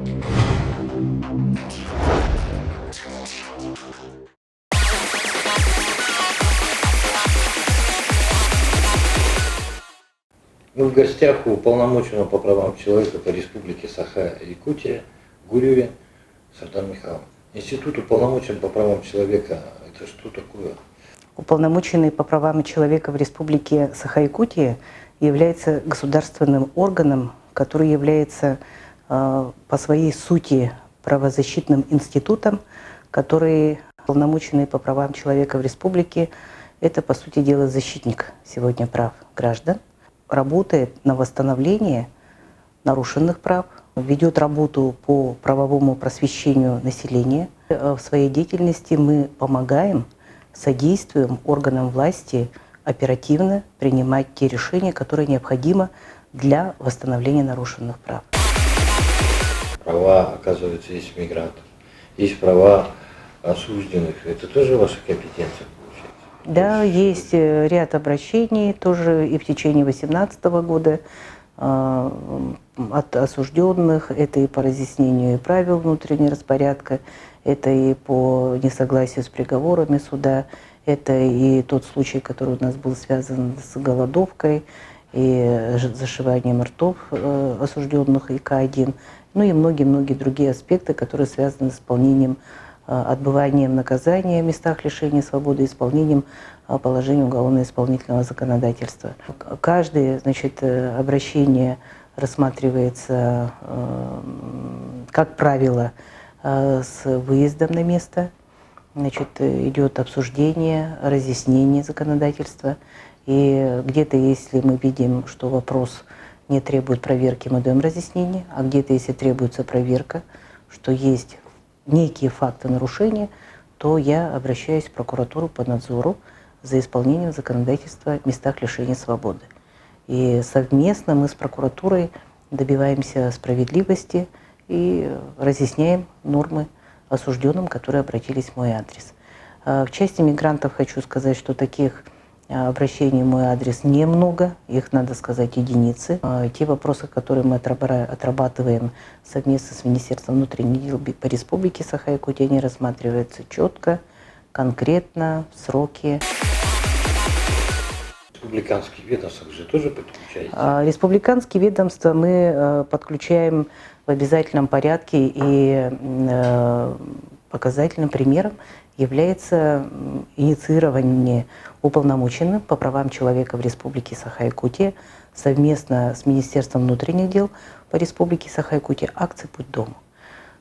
Мы в гостях у уполномоченного по правам человека по Республике Саха-Якутия Гуреве Сардара Михайловна. Институт уполномоченного по правам человека – это что такое? Уполномоченный по правам человека в Республике Саха-Якутия является государственным органом, который является по своей сути правозащитным институтом, который уполномоченный по правам человека в республике – это, по сути дела, защитник сегодня прав граждан, работает на восстановление нарушенных прав, ведет работу по правовому просвещению населения. В своей деятельности мы помогаем, содействуем органам власти оперативно принимать те решения, которые необходимы для восстановления нарушенных прав. Права, оказывается, есть мигрантов, есть права осужденных. Это тоже ваша компетенция, получается? Да, есть ряд обращений, тоже и в течение 2018 года от осужденных. Это и по разъяснению правил внутреннего распорядка, это и по несогласию с приговорами суда, это и тот случай, который у нас был связан с голодовкой и зашиванием ртов осужденных ИК-1, ну и многие-многие другие аспекты, которые связаны с исполнением, отбыванием наказания в местах лишения свободы, исполнением положений уголовно-исполнительного законодательства. Каждое, значит, обращение рассматривается, как правило, с выездом на место. Значит, идет обсуждение, разъяснение законодательства. И где-то, если мы видим, что вопрос не требует проверки, мы даем разъяснение, а где-то, если требуется проверка, что есть некие факты нарушения, то я обращаюсь в прокуратуру по надзору за исполнением законодательства в местах лишения свободы. И совместно мы с прокуратурой добиваемся справедливости и разъясняем нормы осужденным, которые обратились в мой адрес. В части мигрантов хочу сказать, что таких обращений в мой адрес немного, их, надо сказать, единицы. Те вопросы, которые мы отрабатываем совместно с Министерством внутренних дел по Республике Саха-Якутия, они рассматриваются четко, конкретно, в сроки. Республиканские ведомства же тоже подключаете? Республиканские ведомства мы подключаем в обязательном порядке, и показательным примером является инициирование уполномоченным по правам человека в Республике Саха-Якутия совместно с Министерством внутренних дел по Республике Саха-Якутия акции «Путь дому».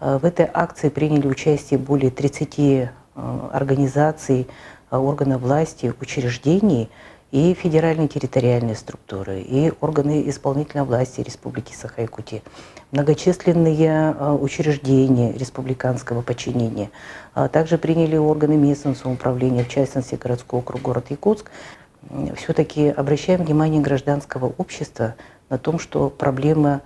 В этой акции приняли участие более 30 организаций, органов власти, учреждений и федеральные территориальные структуры, и органы исполнительной власти Республики Саха-Якутия, многочисленные учреждения республиканского подчинения. Также приняли органы местного самоуправления, в частности городской округ город Якутск. Все-таки обращаем внимание гражданского общества на том, что проблема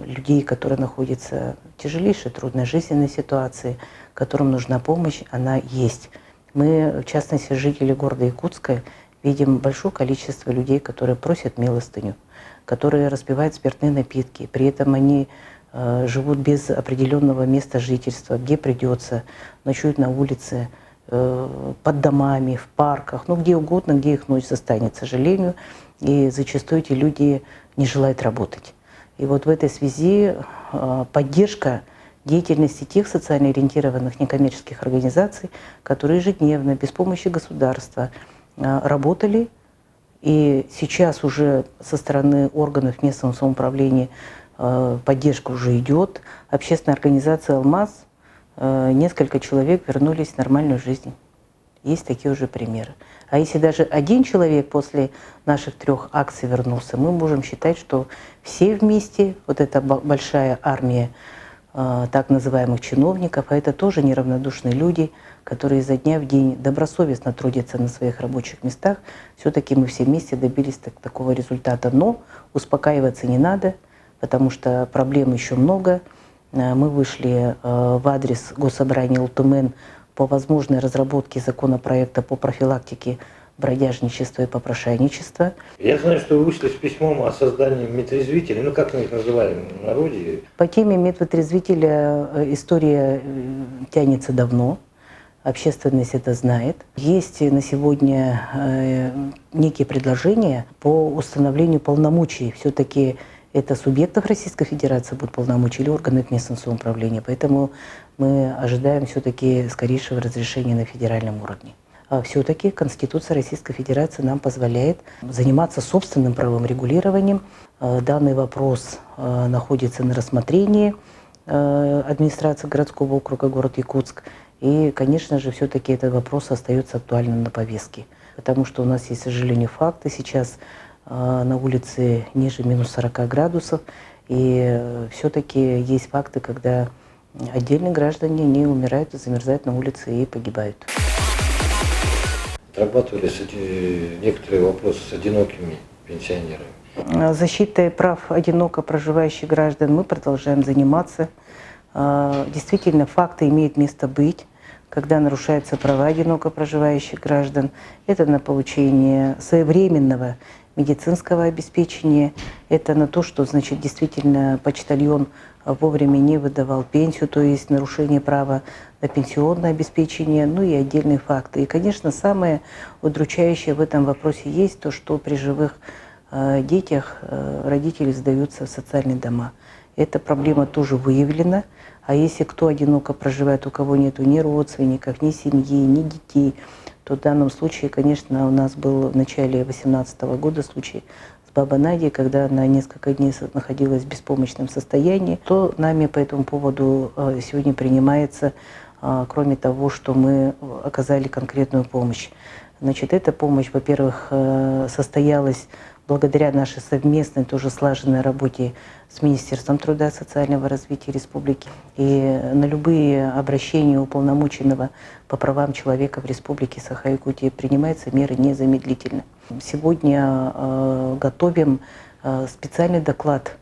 людей, которые находятся в тяжелейшей, трудной жизненной ситуации, которым нужна помощь, она есть. Мы, в частности, жители города Якутска, видим большое количество людей, которые просят милостыню, которые распивают спиртные напитки, при этом они живут без определенного места жительства, где придется, ночуют на улице, под домами, в парках, ну где угодно, где их ночь застанет, к сожалению, и зачастую эти люди не желают работать. И вот в этой связи поддержка деятельности тех социально ориентированных некоммерческих организаций, которые ежедневно, без помощи государства, работали, и сейчас уже со стороны органов местного самоуправления поддержка уже идет. Общественная организация «Алмаз», несколько человек вернулись в нормальную жизнь. Есть такие уже примеры. А если даже один человек после наших 3 акций вернулся, мы можем считать, что все вместе, вот эта большая армия так называемых чиновников, а это тоже неравнодушные люди, которые изо дня в день добросовестно трудятся на своих рабочих местах, все-таки мы все вместе добились такого результата. Но успокаиваться не надо, потому что проблем еще много. Мы вышли в адрес Госсобрания Ултумен по возможной разработке законопроекта по профилактике бродяжничества и попрошайничества. Я знаю, что вы вышли с письмом о создании медрезвителей, ну как мы их называем в народе. По теме медвотрезвителя история тянется давно. Общественность это знает. Есть на сегодня некие предложения по установлению полномочий. Все-таки это субъектов Российской Федерации будут полномочия или органов местного самоуправления. Поэтому мы ожидаем все-таки скорейшего разрешения на федеральном уровне. А все-таки Конституция Российской Федерации нам позволяет заниматься собственным правовым регулированием. Данный вопрос находится на рассмотрении администрации городского округа город Якутск. И, конечно же, все-таки этот вопрос остается актуальным на повестке. Потому что у нас есть, к сожалению, факты. Сейчас на улице ниже минус 40 градусов. И все-таки есть факты, когда отдельные граждане не умирают, замерзают на улице и погибают. Отрабатывались некоторые вопросы с одинокими пенсионерами. Защитой прав одиноко проживающих граждан мы продолжаем заниматься. Действительно, факты имеют место быть, когда нарушаются права одиноко проживающих граждан. Это на получение своевременного медицинского обеспечения, это на то, что, значит, действительно почтальон вовремя не выдавал пенсию, то есть нарушение права на пенсионное обеспечение, ну и отдельные факты. И, конечно, самое удручающее в этом вопросе есть то, что при живых детях родители сдаются в социальные дома. Эта проблема тоже выявлена. А если кто одиноко проживает, у кого нет ни родственников, ни семьи, ни детей, то в данном случае, конечно, у нас был в начале 2018 года случай с бабой Надей, когда она несколько дней находилась в беспомощном состоянии. То нами по этому поводу сегодня принимается, кроме того, что мы оказали конкретную помощь. Значит, эта помощь, во-первых, состоялась благодаря нашей совместной, тоже слаженной работе с Министерством труда и социального развития республики. И на любые обращения уполномоченного по правам человека в Республике Саха-Якутия принимаются меры незамедлительно. Сегодня готовим специальный доклад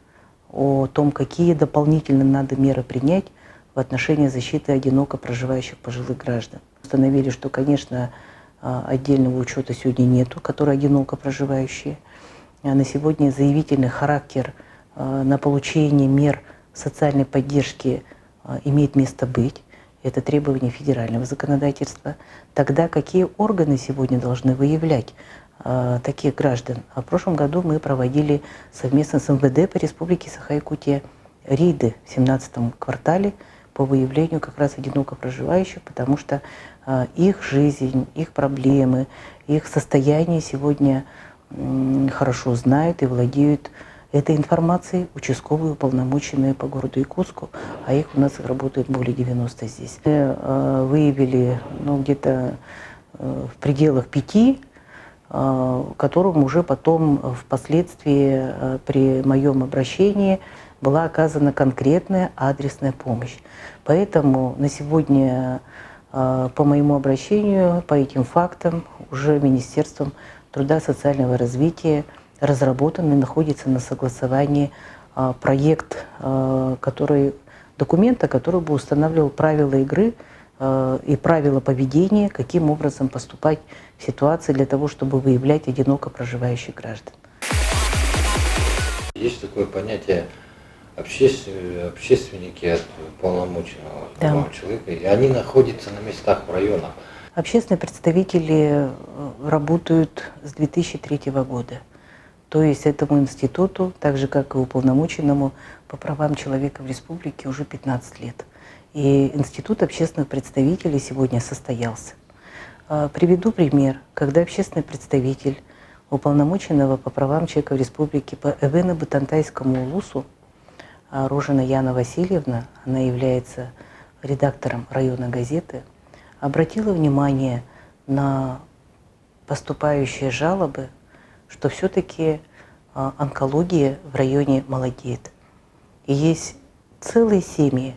о том, какие дополнительно надо меры принять в отношении защиты одиноко проживающих пожилых граждан. Установили, что, конечно, отдельного учета сегодня нету, которые одиноко проживающие. На сегодня заявительный характер на получение мер социальной поддержки имеет место быть. Это требование федерального законодательства. Тогда какие органы сегодня должны выявлять таких граждан? В прошлом году мы проводили совместно с МВД по Республике Саха-Якутия рейды в 2017 квартале по выявлению как раз одиноко проживающих, потому что их жизнь, их проблемы, их состояние сегодня хорошо знают и владеют этой информацией участковые уполномоченные по городу Якутску, а их у нас работает более 90 здесь. Мы выявили где-то в пределах 5, которым уже потом впоследствии при моем обращении была оказана конкретная адресная помощь. Поэтому на сегодня по моему обращению, по этим фактам, уже Министерством труда и социального развития разработан и находится на согласовании проект документа, который бы устанавливал правила игры и правила поведения, каким образом поступать в ситуации для того, чтобы выявлять одиноко проживающих граждан. Есть такое понятие общественники от полномоченного человека, и они находятся на местах в районах. Общественные представители работают с 2003 года. То есть этому институту, так же как и уполномоченному по правам человека в республике, уже 15 лет. И институт общественных представителей сегодня состоялся. Приведу пример, когда общественный представитель уполномоченного по правам человека в республике по Эвено-Бутантайскому улусу Рожина Яна Васильевна, она является редактором районной газеты, обратила внимание на поступающие жалобы, что все-таки онкология в районе молодеет. И есть целые семьи,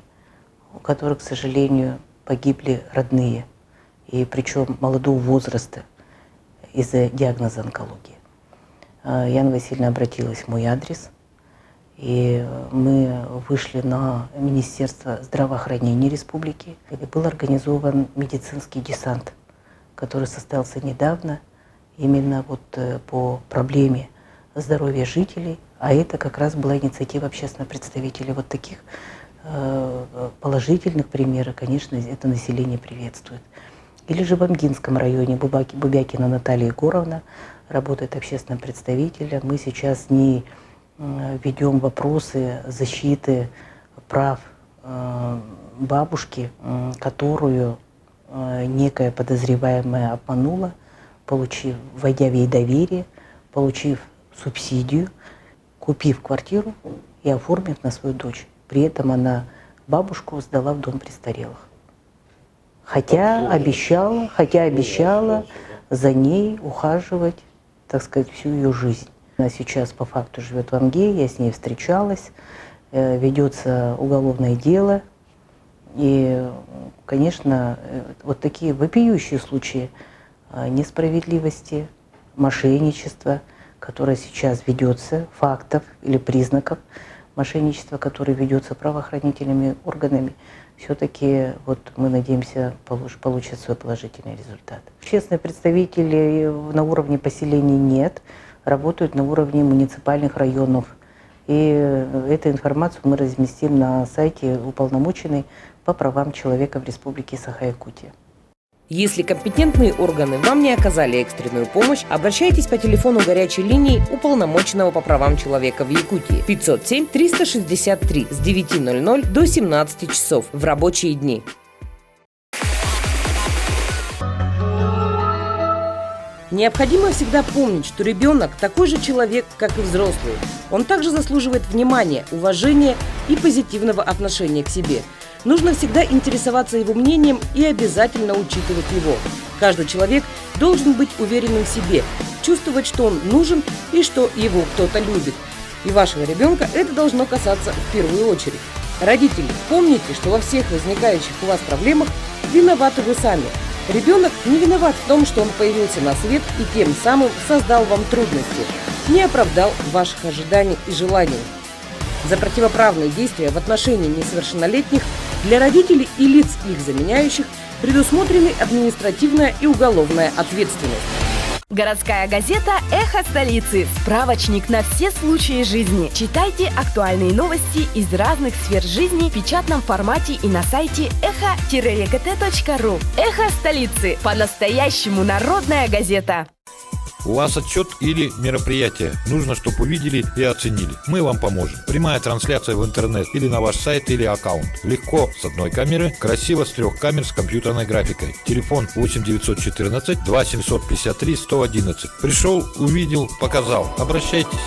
у которых, к сожалению, погибли родные, и причем молодого возраста из-за диагноза онкологии. Яна Васильевна обратилась в мой адрес, и мы вышли на Министерство здравоохранения республики, и был организован медицинский десант, который состоялся недавно. именно вот по проблеме здоровья жителей, а это как раз была инициатива общественных представителей. Вот таких положительных примеров, конечно, это население приветствует. Или же в Амгинском районе Бубякина Наталья Егоровна работает общественным представителем. Мы сейчас с ней ведем вопросы защиты прав бабушки, которую некая подозреваемая обманула, войдя в ей доверие, получив субсидию, купив квартиру и оформив на свою дочь. При этом она бабушку сдала в дом престарелых. Хотя обещала за ней ухаживать, так сказать, всю ее жизнь. Она сейчас по факту живет в Амге, я с ней встречалась, ведется уголовное дело. И, конечно, вот такие вопиющие случаи несправедливости, мошенничества, которое сейчас ведется, фактов или признаков мошенничества, которое ведется правоохранительными органами, все-таки вот мы надеемся получат свой положительный результат. Общественные представители на уровне поселений нет, работают на уровне муниципальных районов. И эту информацию мы разместим на сайте уполномоченной по правам человека в Республике Саха-Якутия. Если компетентные органы вам не оказали экстренную помощь, обращайтесь по телефону горячей линии уполномоченного по правам человека в Якутии 507-363 с 9:00 до 17 часов в рабочие дни. Необходимо всегда помнить, что ребенок такой же человек, как и взрослый. Он также заслуживает внимания, уважения и позитивного отношения к себе. Нужно всегда интересоваться его мнением и обязательно учитывать его. Каждый человек должен быть уверенным в себе, чувствовать, что он нужен и что его кто-то любит. И вашего ребенка это должно касаться в первую очередь. Родители, помните, что во всех возникающих у вас проблемах виноваты вы сами. Ребенок не виноват в том, что он появился на свет и тем самым создал вам трудности, не оправдал ваших ожиданий и желаний. За противоправные действия в отношении несовершеннолетних для родителей и лиц их заменяющих предусмотрены административная и уголовная ответственность. Городская газета «Эхо столицы». Справочник на все случаи жизни. Читайте актуальные новости из разных сфер жизни в печатном формате и на сайте echo-egt.ru. «Эхо столицы». По-настоящему народная газета. У вас отчет или мероприятие. Нужно, чтобы увидели и оценили. Мы вам поможем. Прямая трансляция в интернет или на ваш сайт или аккаунт. Легко с одной камеры, красиво с 3 камер с компьютерной графикой. Телефон 8 914 2 753 111. Пришел, увидел, показал. Обращайтесь.